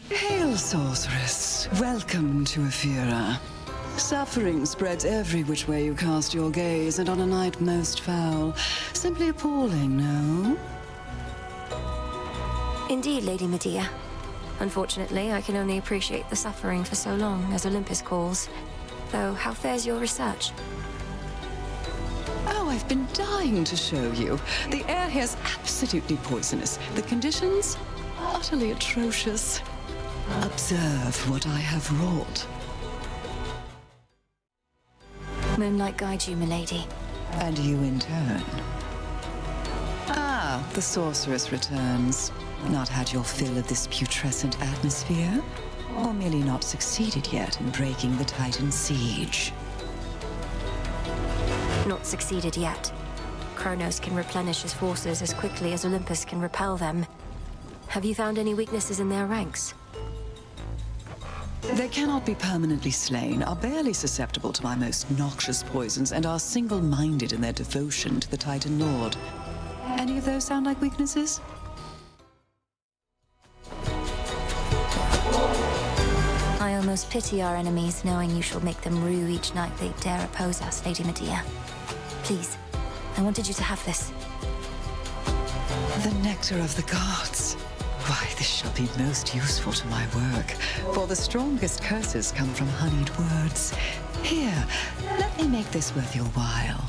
Hail, sorceress. Welcome to Ephira. Suffering spreads every which way you cast your gaze, and on a night most foul. Simply appalling, no? Indeed, Lady Medea. Unfortunately, I can only appreciate the suffering for so long, as Olympus calls. Though, how fares your research? Oh, I've been dying to show you. The air here's absolutely poisonous. The conditions? Utterly atrocious. Observe what I have wrought. Moonlight guide you, milady. And you in turn. Ah, the sorceress returns. Not had your fill of this putrescent atmosphere? Or merely not succeeded yet in breaking the Titan siege? Not succeeded yet. Kronos can replenish his forces as quickly as Olympus can repel them. Have you found any weaknesses in their ranks? They cannot be permanently slain, are barely susceptible to my most noxious poisons, and are single-minded in their devotion to the Titan Lord. Any of those sound like weaknesses? I almost pity our enemies, knowing you shall make them rue each night they dare oppose us, Lady Medea. Please, I wanted you to have this. The nectar of the gods. Why, this shall be most useful to my work, for the strongest curses come from honeyed words. Here, let me make this worth your while.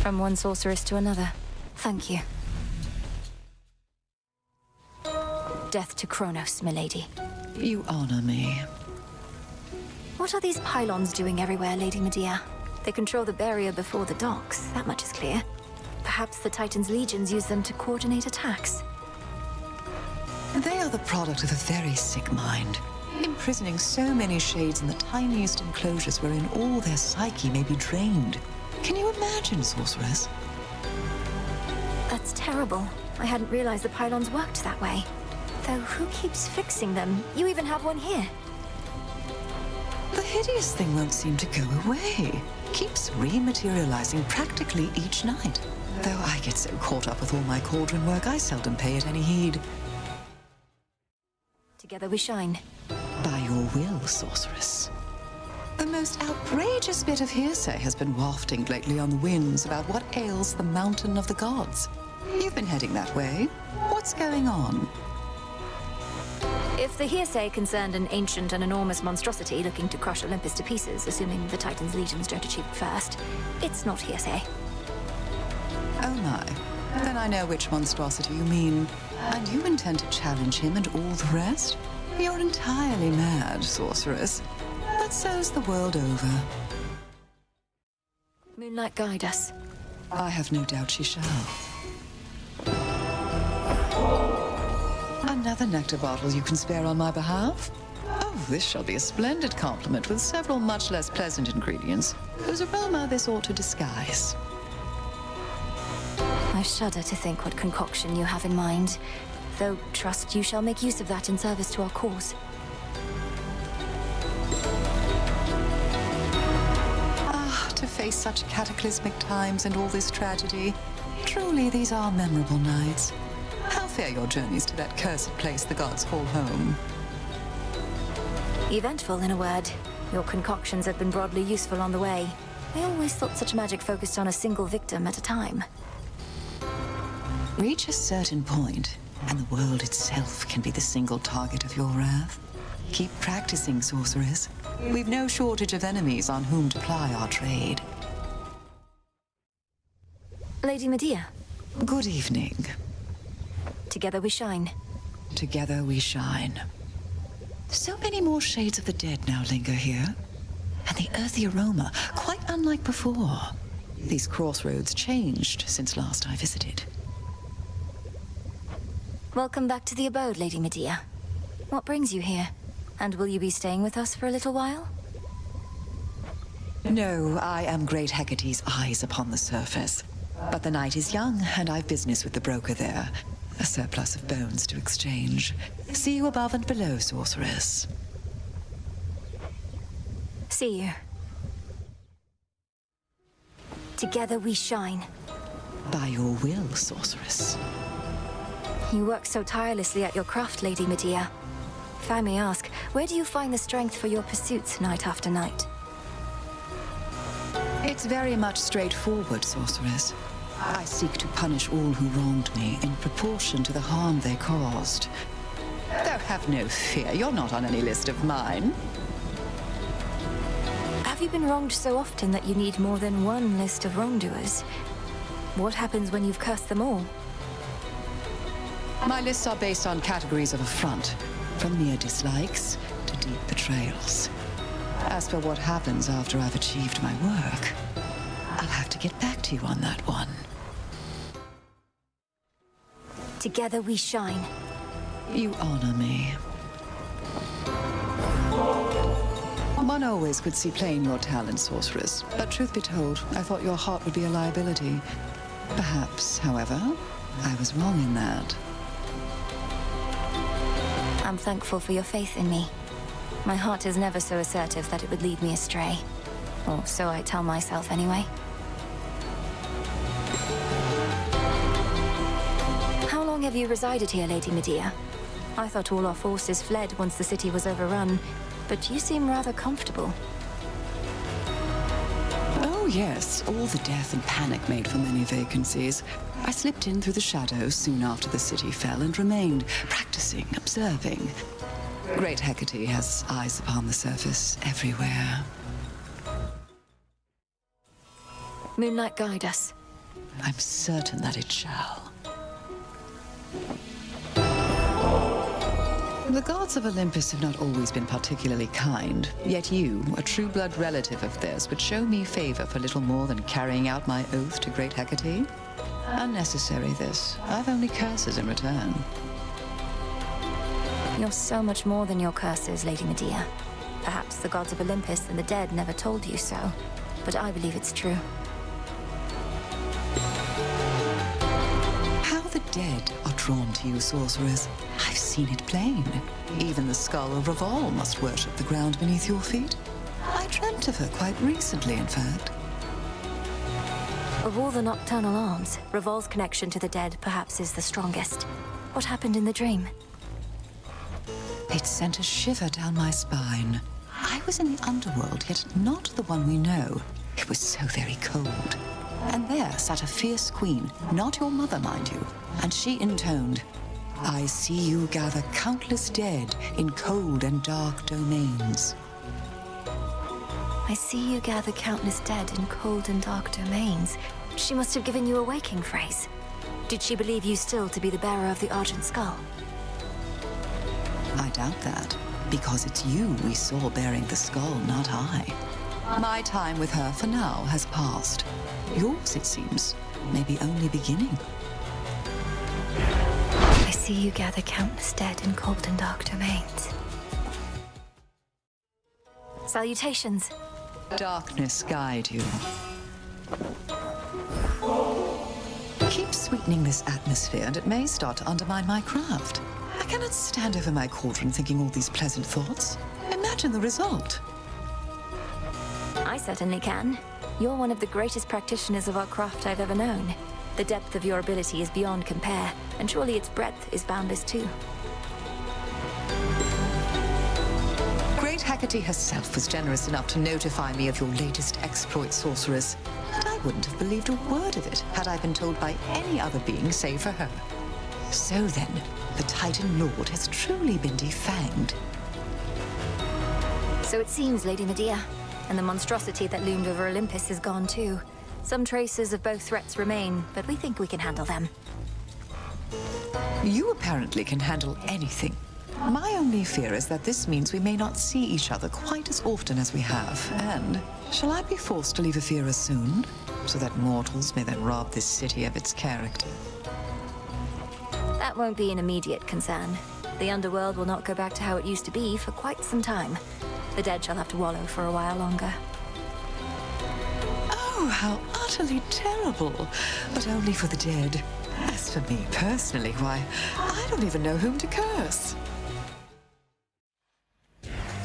From one sorceress to another. Thank you. Death to Kronos, milady. You honor me. What are these pylons doing everywhere, Lady Medea? They control the barrier before the docks, that much is clear. Perhaps the Titan's legions use them to coordinate attacks. They are the product of a very sick mind, imprisoning so many shades in the tiniest enclosures wherein all their psyche may be drained. Can you imagine, sorceress? That's terrible. I hadn't realized the pylons worked that way. Though who keeps fixing them? You even have one here. The hideous thing won't seem to go away. Keeps rematerializing practically each night. Though I get so caught up with all my cauldron work, I seldom pay it any heed. Together we shine. By your will, sorceress. The most outrageous bit of hearsay has been wafting lately on the winds about what ails the mountain of the gods. You've been heading that way. What's going on? If the hearsay concerned an ancient and enormous monstrosity looking to crush Olympus to pieces, assuming the Titan's legions don't achieve it first, it's not hearsay. Oh my. Then I know which monstrosity you mean. And you intend to challenge him and all the rest? You're entirely mad, sorceress. But so's the world over. Moonlight guide us. I have no doubt she shall. Another nectar bottle you can spare on my behalf? Oh, this shall be a splendid compliment with several much less pleasant ingredients, whose aroma this ought to disguise. I shudder to think what concoction you have in mind, though trust you shall make use of that in service to our cause. Ah, to face such cataclysmic times and all this tragedy. Truly, these are memorable nights. How fare your journeys to that cursed place the gods call home? Eventful, in a word. Your concoctions have been broadly useful on the way. I always thought such magic focused on a single victim at a time. Reach a certain point, and the world itself can be the single target of your wrath. Keep practicing, sorceress. We've no shortage of enemies on whom to ply our trade. Lady Medea. Good evening. Together we shine. Together we shine. So many more shades of the dead now linger here. And the earthy aroma, quite unlike before. These crossroads changed since last I visited. Welcome back to the abode, Lady Medea. What brings you here? And will you be staying with us for a little while? No, I am great Hecate's eyes upon the surface. But the night is young, and I've business with the broker there. A surplus of bones to exchange. See you above and below, sorceress. See you. Together we shine. By your will, sorceress. You work so tirelessly at your craft, Lady Medea. If I may ask, where do you find the strength for your pursuits night after night? It's very much straightforward, sorceress. I seek to punish all who wronged me in proportion to the harm they caused. Though have no fear, you're not on any list of mine. Have you been wronged so often that you need more than one list of wrongdoers? What happens when you've cursed them all? My lists are based on categories of affront, from mere dislikes to deep betrayals. As for what happens after I've achieved my work, I'll have to get back to you on that one. Together we shine. You honor me. One always could see plain your talent, sorceress. But truth be told, I thought your heart would be a liability. Perhaps, however, I was wrong in that. I'm thankful for your faith in me. My heart is never so assertive that it would lead me astray. Or so I tell myself anyway. How long have you resided here, Lady Medea? I thought all our forces fled once the city was overrun, but you seem rather comfortable. Oh yes, all the death and panic made for many vacancies. I slipped in through the shadows soon after the city fell and remained, practicing, observing. Great Hecate has eyes upon the surface everywhere. Moonlight, guide us. I'm certain that it shall. The gods of Olympus have not always been particularly kind, yet you, a true-blood relative of theirs, would show me favor for little more than carrying out my oath to Great Hecate? Unnecessary, this. I've only curses in return. You're so much more than your curses, Lady Medea. Perhaps the gods of Olympus and the dead never told you so, but I believe it's true. How the dead are drawn to you, sorcerers. I've seen it plain. Even the skull of Retold must worship the ground beneath your feet. I dreamt of her quite recently, in fact. Of all the nocturnal arms, Retold's connection to the dead perhaps is the strongest. What happened in the dream? It sent a shiver down my spine. I was in the underworld, yet not the one we know. It was so very cold. And there sat a fierce queen, not your mother, mind you. And she intoned, "I see you gather countless dead in cold and dark domains." I see you gather countless dead in cold and dark domains. She must have given you a waking phrase. Did she believe you still to be the bearer of the Argent Skull? I doubt that, because it's you we saw bearing the skull, not I. My time with her for now has passed. Yours, it seems, may be only beginning. I see you gather countless dead in cold and dark domains. Salutations. Darkness guide you. Keep sweetening this atmosphere, and it may start to undermine my craft. I cannot stand over my cauldron thinking all these pleasant thoughts. Imagine the result. I certainly can. You're one of the greatest practitioners of our craft I've ever known. The depth of your ability is beyond compare, and surely its breadth is boundless too. Great Hecate herself was generous enough to notify me of your latest exploit, sorceress. And I wouldn't have believed a word of it had I been told by any other being save for her. So then, the Titan Lord has truly been defanged. So it seems, Lady Medea. And the monstrosity that loomed over Olympus is gone too. Some traces of both threats remain, but we think we can handle them. You apparently can handle anything. My only fear is that this means we may not see each other quite as often as we have. And shall I be forced to leave Ephira soon, so that mortals may then rob this city of its character? That won't be an immediate concern. The underworld will not go back to how it used to be for quite some time. The dead shall have to wallow for a while longer. Oh, how utterly terrible. But only for the dead. As for me personally, why, I don't even know whom to curse.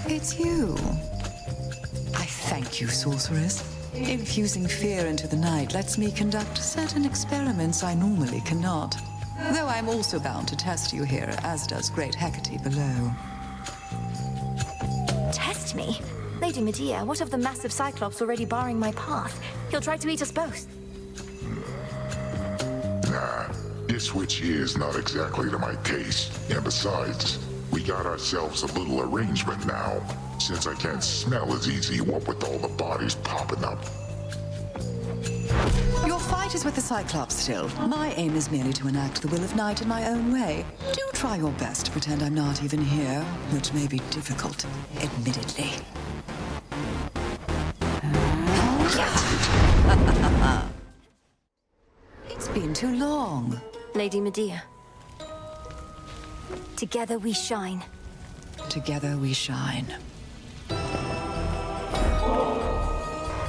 It's you. I thank you, sorceress. Infusing fear into the night lets me conduct certain experiments I normally cannot. Though I'm also bound to test you here, as does great Hecate below. Test me? Lady Medea, what of the massive Cyclops already barring my path? He'll try to eat us both. Nah, this witch here is not exactly to my taste. And besides, we got ourselves a little arrangement now. Since I can't smell as easy, what with all the bodies popping up. Your fight is with the Cyclops still. My aim is merely to enact the will of night in my own way. Do try your best to pretend I'm not even here, which may be difficult, admittedly. It's been too long. Lady Medea. Together we shine. Together we shine.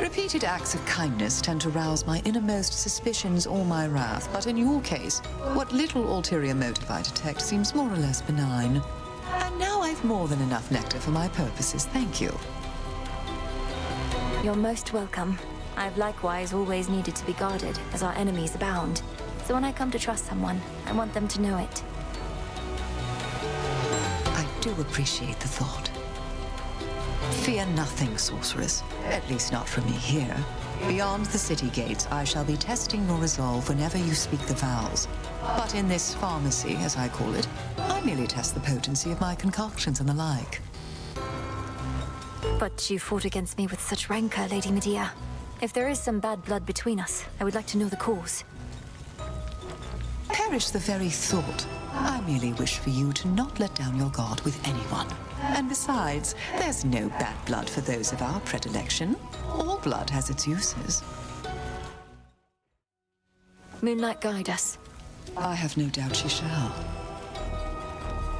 Repeated acts of kindness tend to rouse my innermost suspicions or my wrath, but in your case, what little ulterior motive I detect seems more or less benign. And now I've more than enough nectar for my purposes, thank you. You're most welcome. I've likewise always needed to be guarded, as our enemies abound. So when I come to trust someone, I want them to know it. I do appreciate the thought. Fear nothing, sorceress. At least not from me here. Beyond the city gates, I shall be testing your resolve whenever you speak the vows. But in this pharmacy, as I call it, I merely test the potency of my concoctions and the like. But you fought against me with such rancor, Lady Medea. If there is some bad blood between us, I would like to know the cause. Perish the very thought. I merely wish for you to not let down your guard with anyone. And besides, there's no bad blood for those of our predilection. All blood has its uses. Moonlight guide us. I have no doubt she shall.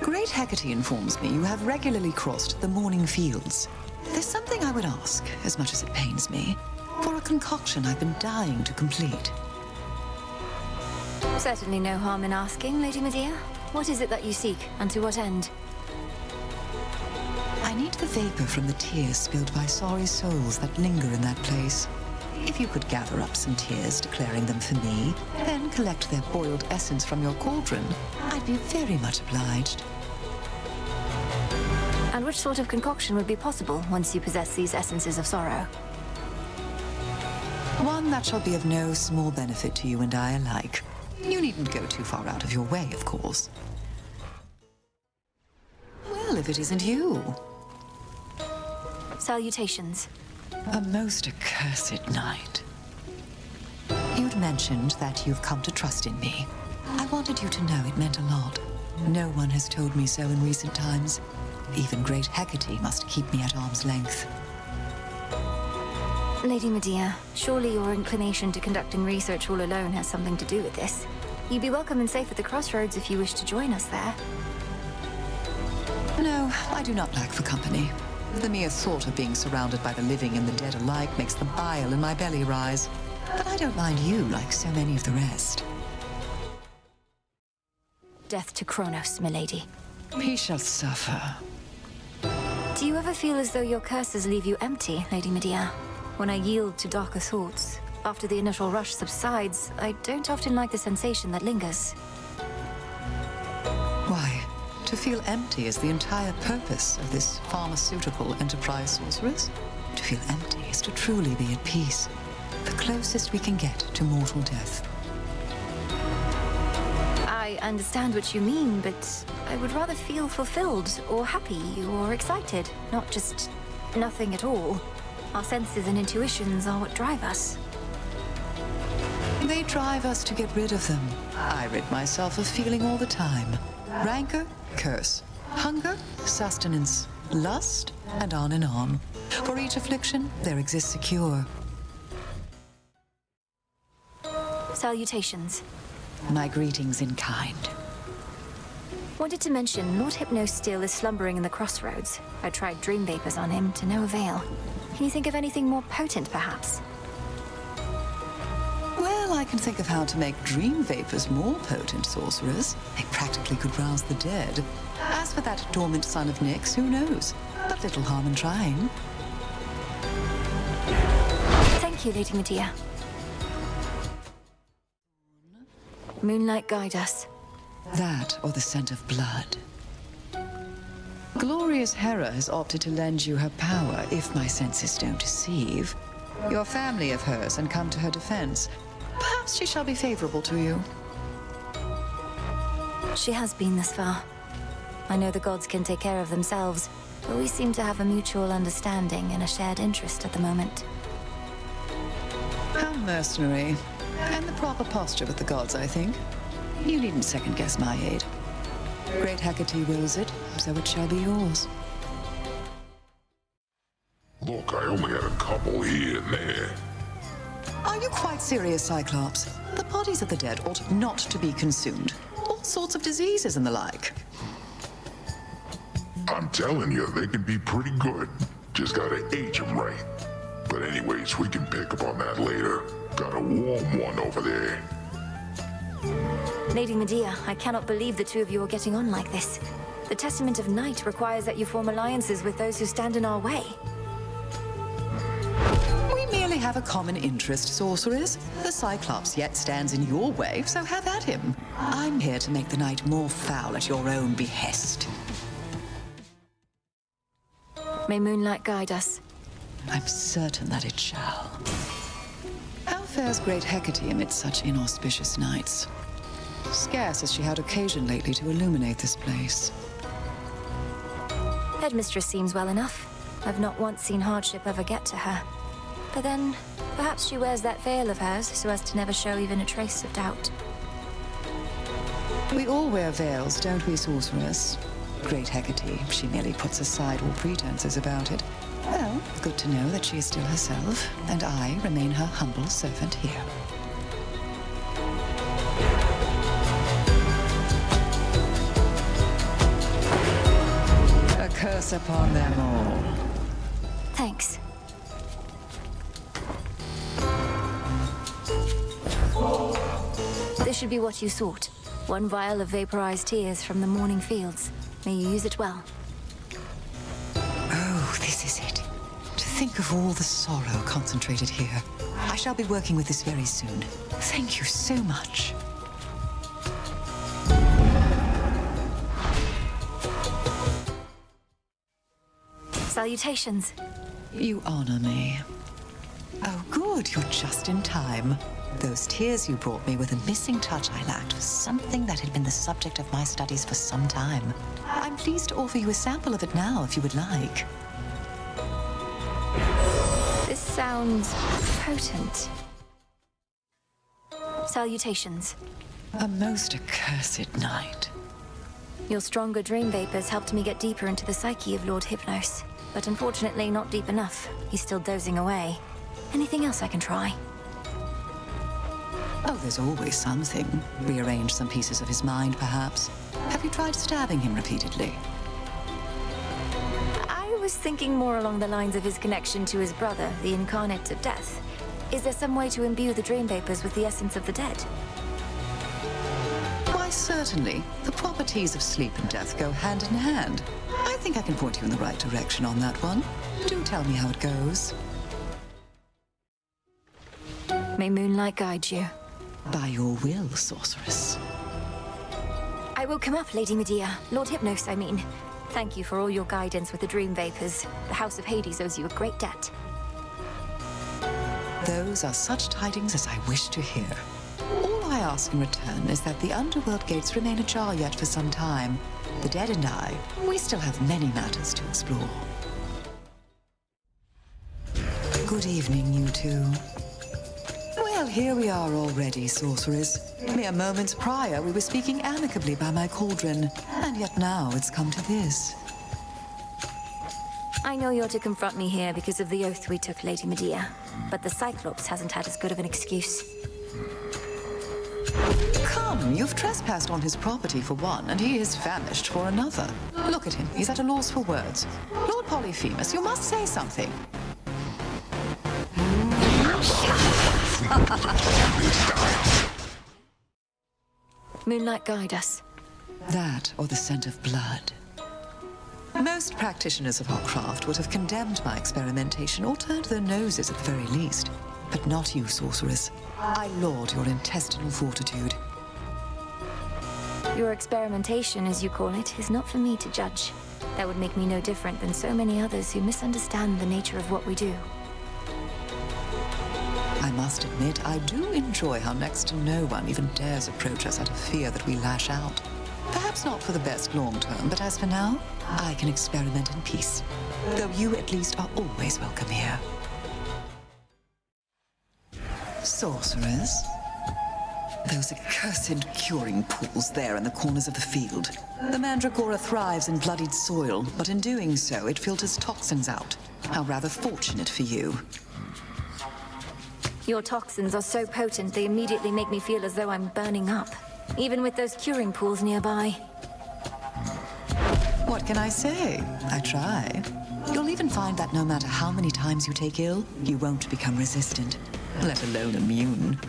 Great Hecate informs me you have regularly crossed the morning fields. There's something I would ask, as much as it pains me, for a concoction I've been dying to complete. Certainly no harm in asking, Lady Medea. What is it that you seek, and to what end? I need the vapor from the tears spilled by sorry souls that linger in that place. If you could gather up some tears declaring them for me, then collect their boiled essence from your cauldron, I'd be very much obliged. And which sort of concoction would be possible once you possess these essences of sorrow? One that shall be of no small benefit to you and I alike. You needn't go too far out of your way, of course. Well, if it isn't you. Salutations. A most accursed night. You'd mentioned that you've come to trust in me. I wanted you to know it meant a lot. No one has told me so in recent times. Even great Hecate must keep me at arm's length. Lady Medea, surely your inclination to conducting research all alone has something to do with this. You'd be welcome and safe at the crossroads if you wish to join us there. No, I do not lack for company. The mere thought of being surrounded by the living and the dead alike makes the bile in my belly rise. But I don't mind you like so many of the rest. Death to Kronos, milady. He shall suffer. Do you ever feel as though your curses leave you empty, Lady Medea? When I yield to darker thoughts, after the initial rush subsides, I don't often like the sensation that lingers. Why? To feel empty is the entire purpose of this pharmaceutical enterprise, sorceress. To feel empty is to truly be at peace. The closest we can get to mortal death. I understand what you mean, but I would rather feel fulfilled, or happy, or excited, not just nothing at all. Our senses and intuitions are what drive us. They drive us to get rid of them. I rid myself of feeling all the time. Rancor, curse. Hunger, sustenance. Lust, and on and on. For each affliction, there exists a cure. Salutations. My greetings in kind. Wanted to mention, Lord Hypnos still is slumbering in the crossroads. I tried dream vapors on him, to no avail. Can you think of anything more potent, perhaps? Well, I can think of how to make dream vapors more potent, sorcerers. They practically could rouse the dead. As for that dormant son of Nyx, who knows? But little harm in trying. Thank you, Lady Medea. Moonlight guide us. That or the scent of blood. Glorious Hera has opted to lend you her power, if my senses don't deceive. Your family of hers and come to her defense. Perhaps she shall be favorable to you. She has been this far. I know the gods can take care of themselves, but we seem to have a mutual understanding and a shared interest at the moment. How mercenary. And the proper posture with the gods, I think. You needn't second-guess my aid. Great Hecate wills it, so it shall be yours. Look, I only had a couple here and there. Are you quite serious, Cyclops? The bodies of the dead ought not to be consumed. All sorts of diseases and the like. I'm telling you, they can be pretty good. Just gotta age them right. But anyways, we can pick up on that later. Got a warm one over there. Lady Medea, I cannot believe the two of you are getting on like this. The Testament of Night requires that you form alliances with those who stand in our way. We merely have a common interest, sorceress. The Cyclops yet stands in your way, so have at him. I'm here to make the night more foul at your own behest. May moonlight guide us. I'm certain that it shall. How fares great Hecate amid such inauspicious nights? Scarce has she had occasion lately to illuminate this place. Headmistress seems well enough. I've not once seen hardship ever get to her. But then, perhaps she wears that veil of hers so as to never show even a trace of doubt. We all wear veils, don't we, sorceress? Great Hecate, she merely puts aside all pretenses about it. Well, good to know that she is still herself, and I remain her humble servant here. A curse upon them all. Thanks. This should be what you sought. One vial of vaporized tears from the morning fields. May you use it well. Oh, this is it. To think of all the sorrow concentrated here. I shall be working with this very soon. Thank you so much. Salutations. You honor me. Oh, good, you're just in time. Those tears you brought me were the missing touch I lacked for something that had been the subject of my studies for some time. I'm pleased to offer you a sample of it now, if you would like. This sounds potent. Salutations. A most accursed night. Your stronger dream vapors helped me get deeper into the psyche of Lord Hypnos. But unfortunately, not deep enough. He's still dozing away. Anything else I can try? Oh, there's always something. Rearrange some pieces of his mind, perhaps. Have you tried stabbing him repeatedly? I was thinking more along the lines of his connection to his brother, the incarnate of death. Is there some way to imbue the dream vapors with the essence of the dead? Why, certainly. The properties of sleep and death go hand in hand. I think I can point you in the right direction on that one. Do tell me how it goes. May moonlight guide you. By your will, sorceress. I will come up, Lady Medea. Lord Hypnos, I mean. Thank you for all your guidance with the dream vapors. The House of Hades owes you a great debt. Those are such tidings as I wish to hear. All I ask in return is that the underworld gates remain ajar yet for some time. The dead and I, we still have many matters to explore. Good evening, you two. Well, here we are already, sorceress. Mere moments prior, we were speaking amicably by my cauldron, and yet now it's come to this. I know you're to confront me here because of the oath we took, Lady Medea, but the Cyclops hasn't had as good of an excuse. Come, you've trespassed on his property for one, and he is famished for another. Look at him, he's at a loss for words. Lord Polyphemus, you must say something. Moonlight guide us. That or the scent of blood. Most practitioners of our craft would have condemned my experimentation or turned their noses at the very least. But not you, sorceress. I laud your intestinal fortitude. Your experimentation, as you call it, is not for me to judge. That would make me no different than so many others who misunderstand the nature of what we do. I must admit, I do enjoy how next to no one even dares approach us out of fear that we lash out. Perhaps not for the best long term, but as for now, I can experiment in peace. Though you at least are always welcome here. Sorcerers? Those accursed curing pools there in the corners of the field. The mandragora thrives in bloodied soil, but in doing so, it filters toxins out. How rather fortunate for you. Your toxins are so potent, they immediately make me feel as though I'm burning up. Even with those curing pools nearby. What can I say? I try. You'll even find that no matter how many times you take ill, you won't become resistant, let alone immune.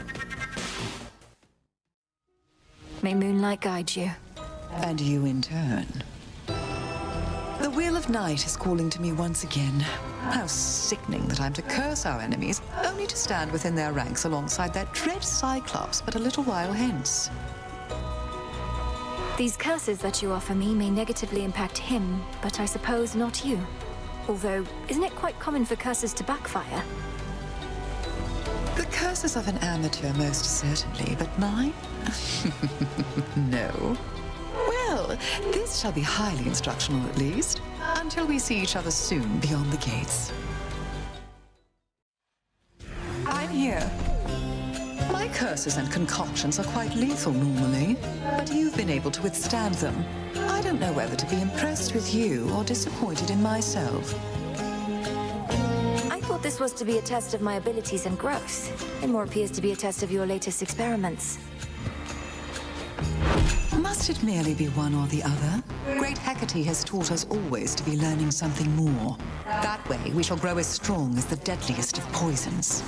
May moonlight guide you. And you in turn. The Wheel of Night is calling to me once again. How sickening that I'm to curse our enemies, only to stand within their ranks alongside that dread Cyclops but a little while hence. These curses that you offer me may negatively impact him, but I suppose not you. Although, isn't it quite common for curses to backfire? The curses of an amateur, most certainly, but mine? No. Well, this shall be highly instructional at least, until we see each other soon beyond the gates. I'm here. My curses and concoctions are quite lethal normally, but you've been able to withstand them. I don't know whether to be impressed with you or disappointed in myself. I thought this was to be a test of my abilities and growth. It more appears to be a test of your latest experiments. Must it merely be one or the other? Great Hecate has taught us always to be learning something more. That way, we shall grow as strong as the deadliest of poisons.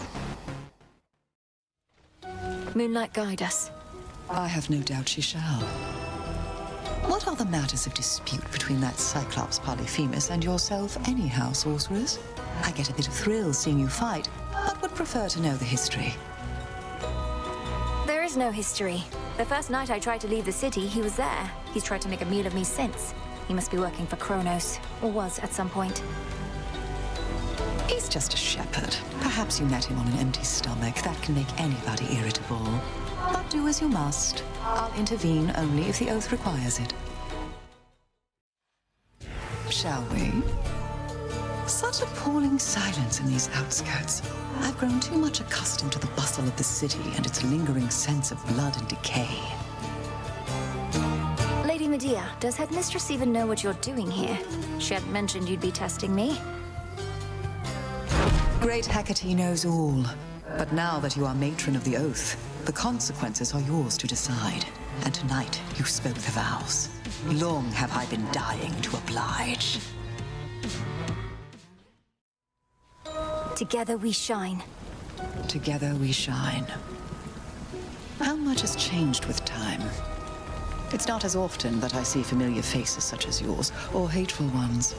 Moonlight guide us. I have no doubt she shall. What are the matters of dispute between that Cyclops Polyphemus and yourself anyhow, sorcerers? I get a bit of thrill seeing you fight, but would prefer to know the history. There is no history. The first night I tried to leave the city, he was there. He's tried to make a meal of me since. He must be working for Kronos, or was at some point. He's just a shepherd. Perhaps you met him on an empty stomach. That can make anybody irritable. But do as you must. I'll intervene only if the oath requires it. Shall we? Such appalling silence in these outskirts. I've grown too much accustomed to the bustle of the city and its lingering sense of blood and decay. Lady Medea, does Headmistress even know what you're doing here? She hadn't mentioned you'd be testing me. Great Hecate knows all. But now that you are matron of the oath, the consequences are yours to decide. And tonight, you spoke the vows. Long have I been dying to oblige. Together we shine. Together we shine. How much has changed with time? It's not as often that I see familiar faces such as yours, or hateful ones.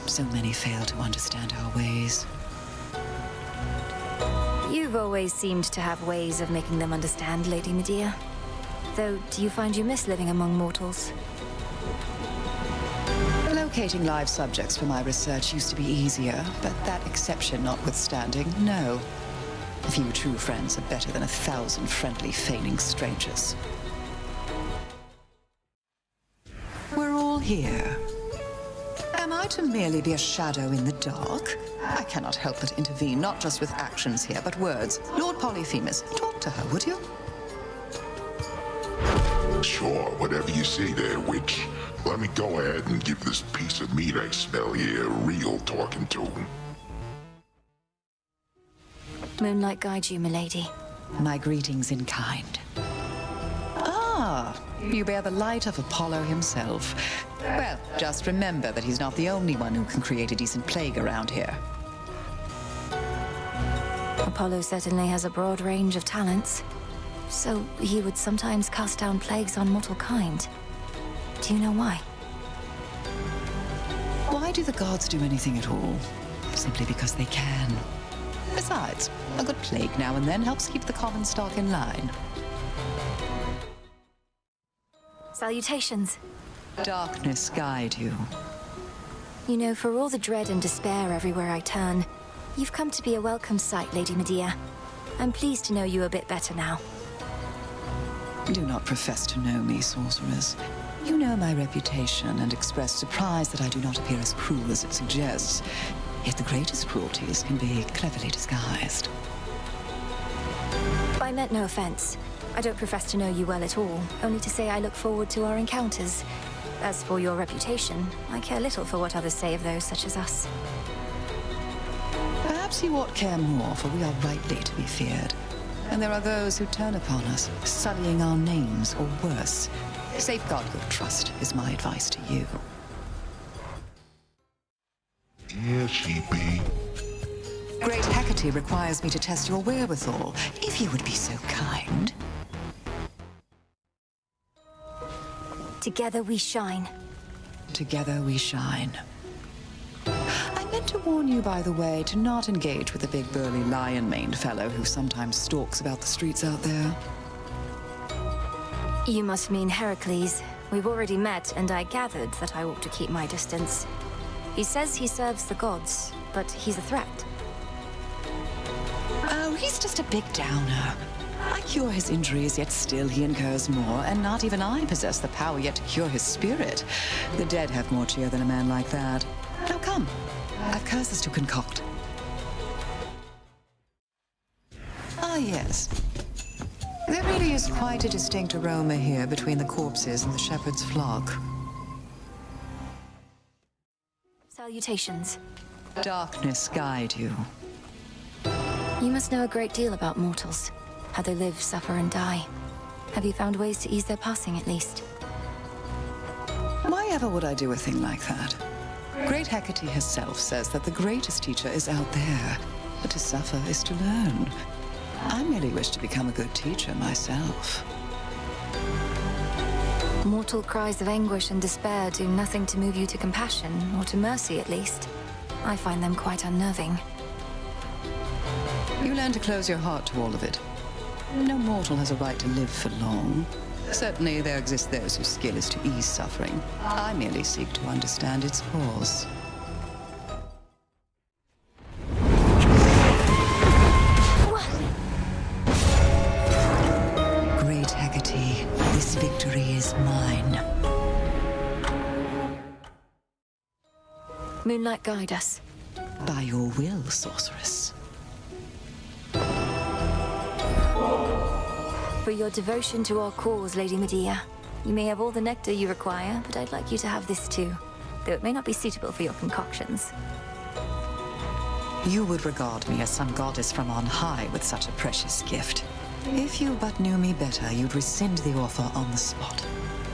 So many fail to understand our ways. You've always seemed to have ways of making them understand, Lady Medea. Though, do you find you miss living among mortals? Locating live subjects for my research used to be easier, but that exception notwithstanding, no. Few true friends are better than 1,000 friendly, feigning strangers. We're all here. Am I to merely be a shadow in the dark? I cannot help but intervene, not just with actions here, but words. Lord Polyphemus, talk to her, would you? Sure, whatever you say there, witch. Let me go ahead and give this piece of meat I smell here a real talking to. Moonlight guide you, milady. My greetings in kind. Ah, you bear the light of Apollo himself. Well, just remember that he's not the only one who can create a decent plague around here. Apollo certainly has a broad range of talents. So he would sometimes cast down plagues on mortal kind. Do you know why? Why do the gods do anything at all? Simply because they can. Besides, a good plague now and then helps keep the common stock in line. Salutations. Darkness guide you. You know, for all the dread and despair everywhere I turn, you've come to be a welcome sight, Lady Medea. I'm pleased to know you a bit better now. Do not profess to know me, sorceress. You know my reputation and express surprise that I do not appear as cruel as it suggests. Yet the greatest cruelties can be cleverly disguised. I meant no offense. I don't profess to know you well at all, only to say I look forward to our encounters. As for your reputation, I care little for what others say of those such as us. Perhaps you ought care more, for we are rightly to be feared. And there are those who turn upon us, sullying our names, or worse. Safeguard your trust is my advice to you. Here she be. Great Hecate requires me to test your wherewithal, if you would be so kind. Together we shine. Together we shine. I meant to warn you, by the way, to not engage with the big burly lion-maned fellow who sometimes stalks about the streets out there. You must mean Heracles. We've already met, and I gathered that I ought to keep my distance. He says he serves the gods, but he's a threat. Oh, he's just a big downer. I cure his injuries, yet still he incurs more, and not even I possess the power yet to cure his spirit. The dead have more cheer than a man like that. Now come, I've curses to concoct. Ah, yes. There really is quite a distinct aroma here between the corpses and the shepherd's flock. Salutations. Darkness guide you. You must know a great deal about mortals. How they live, suffer, and die. Have you found ways to ease their passing, at least? Why ever would I do a thing like that? Great Hecate herself says that the greatest teacher is out there, but to suffer is to learn. I merely wish to become a good teacher myself. Mortal cries of anguish and despair do nothing to move you to compassion, or to mercy at least. I find them quite unnerving. You learn to close your heart to all of it. No mortal has a right to live for long. Certainly there exist those whose skill is to ease suffering. I merely seek to understand its cause. Great Hecate, this victory is mine. Moonlight, guide us. By your will, sorceress. For your devotion to our cause, Lady Medea. You may have all the nectar you require, but I'd like you to have this too, though it may not be suitable for your concoctions. You would regard me as some goddess from on high with such a precious gift. If you but knew me better, you'd rescind the offer on the spot.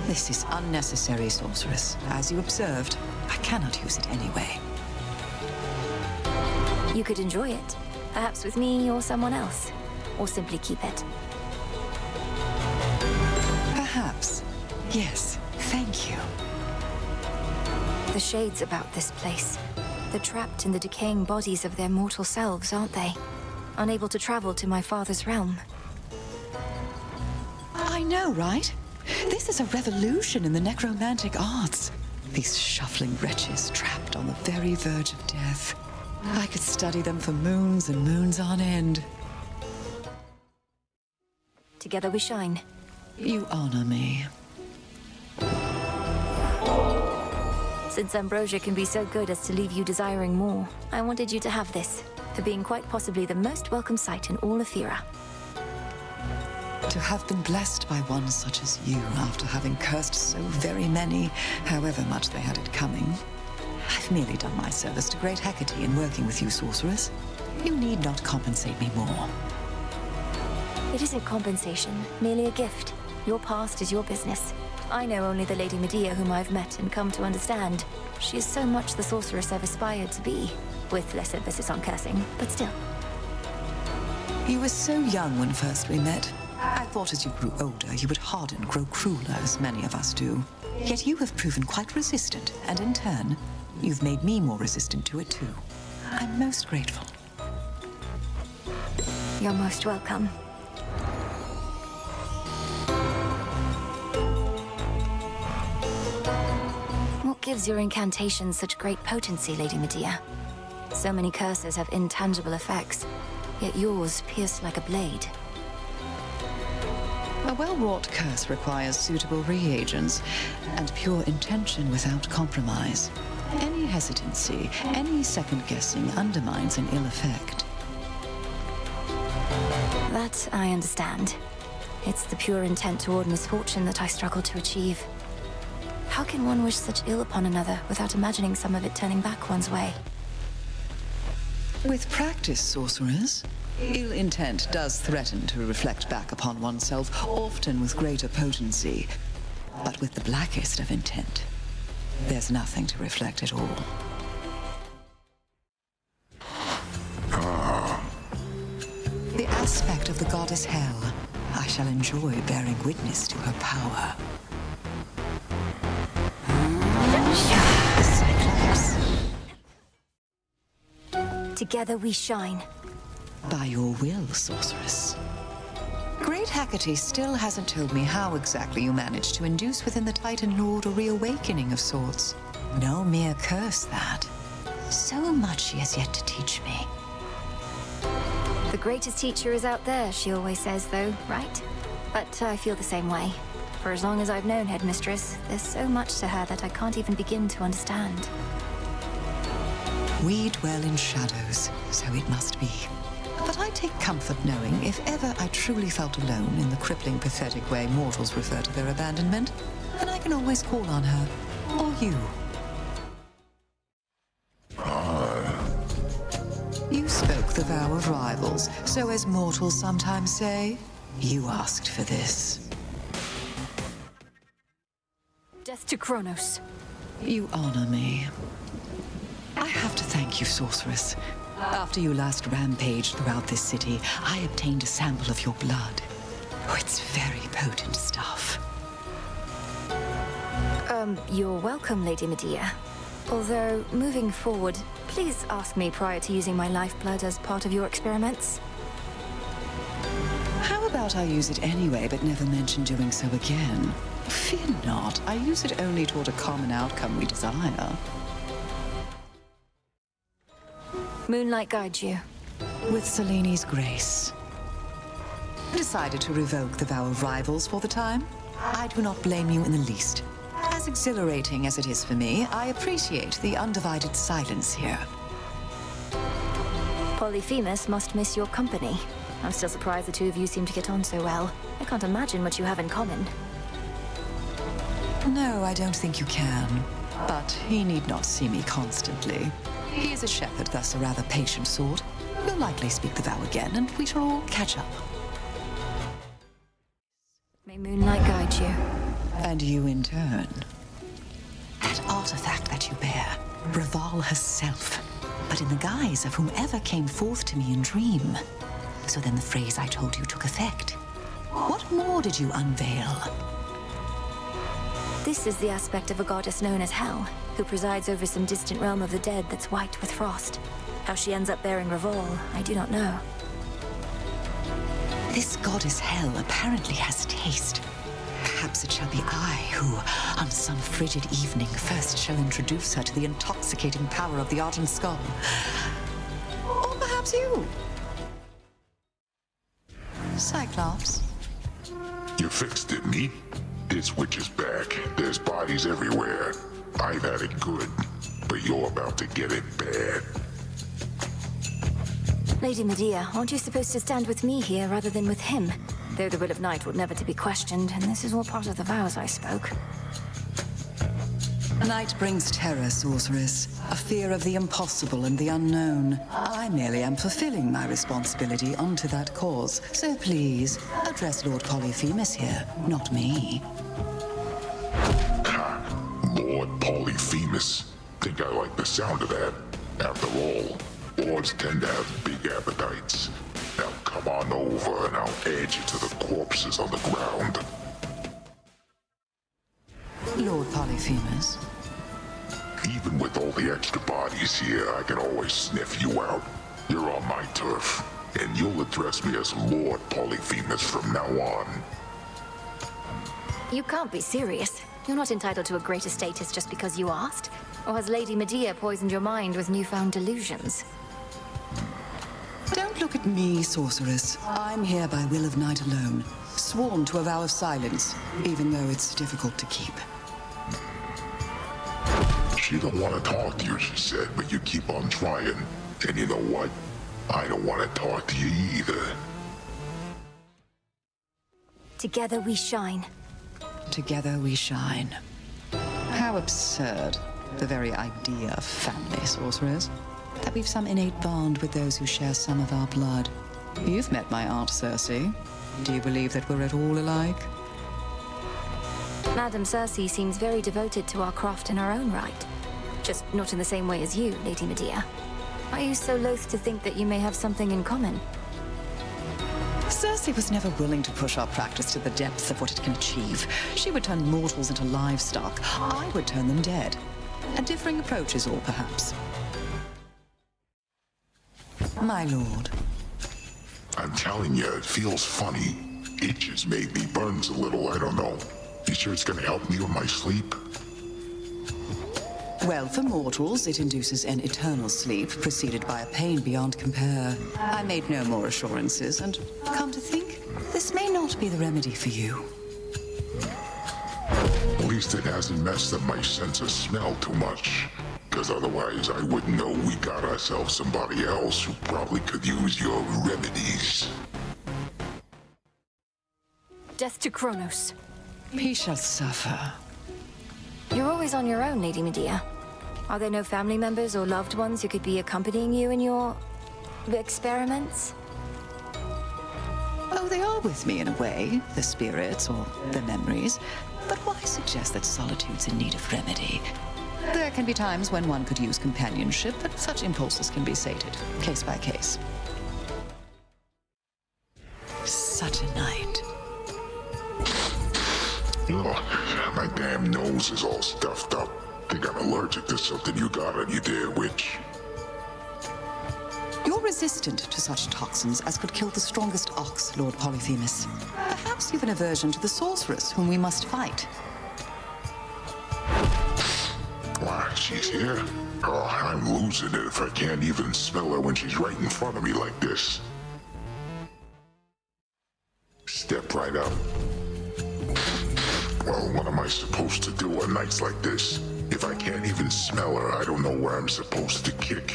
This is unnecessary, sorceress. As you observed, I cannot use it anyway. You could enjoy it, perhaps with me or someone else, or simply keep it. Perhaps. Yes, thank you. The shades about this place. They're trapped in the decaying bodies of their mortal selves, aren't they? Unable to travel to my father's realm. I know, right? This is a revolution in the necromantic arts. These shuffling wretches trapped on the very verge of death. I could study them for moons and moons on end. Together we shine. You honor me. Since ambrosia can be so good as to leave you desiring more, I wanted you to have this, for being quite possibly the most welcome sight in all Ephyra. To have been blessed by one such as you after having cursed so very many, however much they had it coming. I've merely done my service to Great Hecate in working with you, sorceress. You need not compensate me more. It isn't compensation, merely a gift. Your past is your business. I know only the Lady Medea whom I've met and come to understand. She is so much the sorceress I've aspired to be, with less emphasis on cursing, but still. You were so young when first we met. I thought as you grew older, you would harden, grow crueler, as many of us do. Yet you have proven quite resistant, and in turn, you've made me more resistant to it too. I'm most grateful. You're most welcome. What gives your incantations such great potency, Lady Medea? So many curses have intangible effects, yet yours pierce like a blade. A well-wrought curse requires suitable reagents and pure intention without compromise. Any hesitancy, any second-guessing undermines an ill effect. That I understand. It's the pure intent toward misfortune that I struggle to achieve. How can one wish such ill upon another without imagining some of it turning back one's way? With practice, sorcerers, ill intent does threaten to reflect back upon oneself, often with greater potency. But with the blackest of intent, there's nothing to reflect at all. The aspect of the goddess Hell, I shall enjoy bearing witness to her power. Cyclops. Together we shine. By your will, sorceress. Great Hecate still hasn't told me how exactly you managed to induce within the Titan Lord a reawakening of sorts. No mere curse, that. So much she has yet to teach me. The greatest teacher is out there, she always says, though, right? But I feel the same way. For as long as I've known Headmistress, there's so much to her that I can't even begin to understand. We dwell in shadows, so it must be. But I take comfort knowing if ever I truly felt alone in the crippling, pathetic way mortals refer to their abandonment, then I can always call on her, or you. You spoke the vow of rivals, so as mortals sometimes say, you asked for this. Death to Kronos. You honor me. I have to thank you, sorceress. After you last rampaged throughout this city, I obtained a sample of your blood. Oh, it's very potent stuff. You're welcome, Lady Medea. Although, moving forward, please ask me prior to using my lifeblood as part of your experiments. How about I use it anyway, but never mention doing so again? Fear not, I use it only toward a common outcome we desire. Moonlight guides you. With Selene's grace. Decided to revoke the vow of rivals for the time? I do not blame you in the least. As exhilarating as it is for me, I appreciate the undivided silence here. Polyphemus must miss your company. I'm still surprised the two of you seem to get on so well. I can't imagine what you have in common. No, I don't think you can. But he need not see me constantly. He is a shepherd, thus a rather patient sort. We'll likely speak the vow again, and we shall all catch up. May Moonlight guide you. And you in turn. That artifact that you bear, Reval herself, but in the guise of whomever came forth to me in dream. So then the phrase I told you took effect. What more did you unveil? This is the aspect of a goddess known as Hell, who presides over some distant realm of the dead that's white with frost. How she ends up bearing Revol, I do not know. This goddess Hell apparently has taste. Perhaps it shall be I who, on some frigid evening, first shall introduce her to the intoxicating power of the Argent Skull. Or perhaps you. Cyclops. You fixed it, me? This witch is back. There's bodies everywhere. I've had it good, but you're about to get it bad. Lady Medea, aren't you supposed to stand with me here rather than with him? Though the will of Night would never to be questioned, and this is all part of the vows I spoke. Night brings terror, sorceress. A fear of the impossible and the unknown. I merely am fulfilling my responsibility unto that cause. So please, address Lord Polyphemus here, not me. Lord Polyphemus. Think I like the sound of that. After all, lords tend to have big appetites. Now come on over and I'll add you to the corpses on the ground. Lord Polyphemus. Even with all the extra bodies here, I can always sniff you out. You're on my turf, and you'll address me as Lord Polyphemus from now on. You can't be serious. You're not entitled to a greater status just because you asked. Or has Lady Medea poisoned your mind with newfound delusions? Don't look at me, sorceress. I'm here by will of Night alone, sworn to a vow of silence, even though it's difficult to keep. She don't want to talk to you, she said, but you keep on trying. And you know what? I don't want to talk to you either. Together we shine. Together we shine. How absurd. The very idea of family, sorcerers. That we've some innate bond with those who share some of our blood. You've met my Aunt Cersei. Do you believe that we're at all alike? Madame Cersei seems very devoted to our craft in her own right. Just not in the same way as you, Lady Medea. Are you so loath to think that you may have something in common? Cersei was never willing to push our practice to the depths of what it can achieve. She would turn mortals into livestock. I would turn them dead. A differing approach is all, perhaps. My lord. I'm telling you, it feels funny. Itches maybe, burns a little, I don't know. You sure it's gonna help me with my sleep? Well, for mortals, it induces an eternal sleep, preceded by a pain beyond compare. I made no more assurances, and come to think, this may not be the remedy for you. At least it hasn't messed up my sense of smell too much. Because otherwise, I wouldn't know we got ourselves somebody else who probably could use your remedies. Death to Kronos. He shall suffer. You're always on your own, Lady Medea. Are there no family members or loved ones who could be accompanying you in your experiments? Oh, they are with me in a way, the spirits or the memories. But why suggest that solitude's in need of remedy? There can be times when one could use companionship, but such impulses can be sated, case by case. Such a night. Ugh, my damn nose is all stuffed up. Think I'm allergic to something you got on you there, witch. You're resistant to such toxins as could kill the strongest ox, Lord Polyphemus. Perhaps you've an aversion to the sorceress whom we must fight. Why, she's here? Oh, I'm losing it if I can't even smell her when she's right in front of me like this. Step right up. Well, what am I supposed to do on nights like this? If I can't even smell her, I don't know where I'm supposed to kick.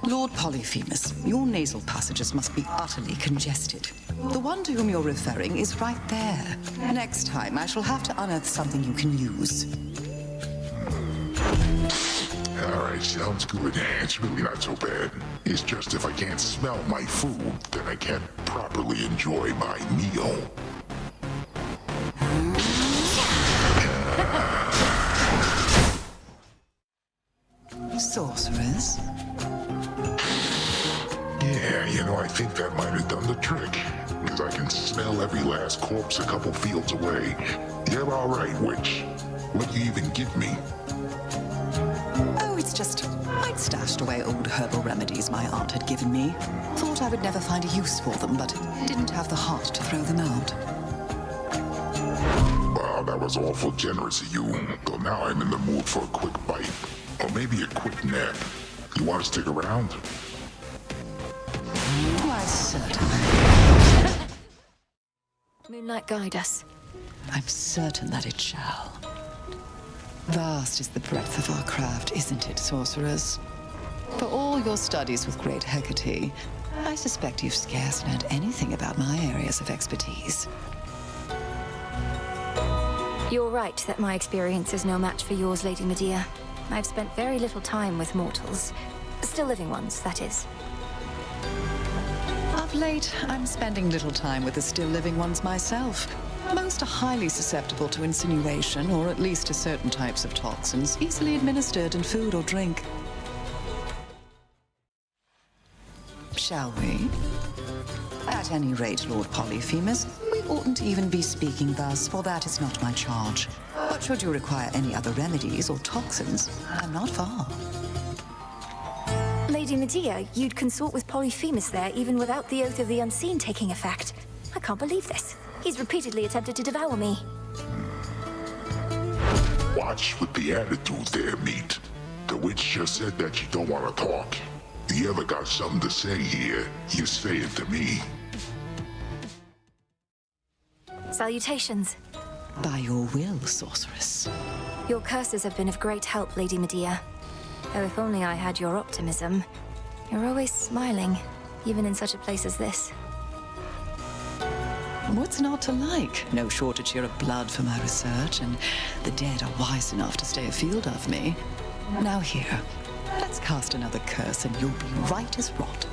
Lord Polyphemus, your nasal passages must be utterly congested. The one to whom you're referring is right there. Next time, I shall have to unearth something you can use. All right, sounds good. It's really not so bad. It's just if I can't smell my food, then I can't properly enjoy my meal. Sorceress? Yeah, you know, I think that might have done the trick. Because I can smell every last corpse a couple fields away. You're all right, witch. What do you even give me? Oh, it's just... I'd stashed away old herbal remedies my aunt had given me. Thought I would never find a use for them, but didn't have the heart to throw them out. Wow, that was awful generous of you. Though now I'm in the mood for a quick bite. Or maybe a quick nap. You want to stick around? Why, certainly. Moonlight, guide us. I'm certain that it shall. Vast is the breadth of our craft, isn't it, sorcerers? For all your studies with great Hecate, I suspect you've scarce learned anything about my areas of expertise. You're right that my experience is no match for yours, Lady Medea. I've spent very little time with mortals. Still living ones, that is. Of late, I'm spending little time with the still living ones myself. Most are highly susceptible to insinuation, or at least to certain types of toxins, easily administered in food or drink. Shall we? At any rate, Lord Polyphemus, we oughtn't even be speaking thus, for that is not my charge. But should you require any other remedies or toxins, I'm not far. Lady Medea, you'd consort with Polyphemus there even without the Oath of the Unseen taking effect. I can't believe this. He's repeatedly attempted to devour me. watch with the attitude there, meat. The witch just said that you don't want to talk. If you ever got something to say here, you say it to me. Salutations. By your will, sorceress. Your curses have been of great help, Lady Medea. Though if only I had your optimism. You're always smiling, even in such a place as this. What's not to like? No shortage here of blood for my research, and the dead are wise enough to stay afield of me. Now here, let's cast another curse and you'll be right as rot.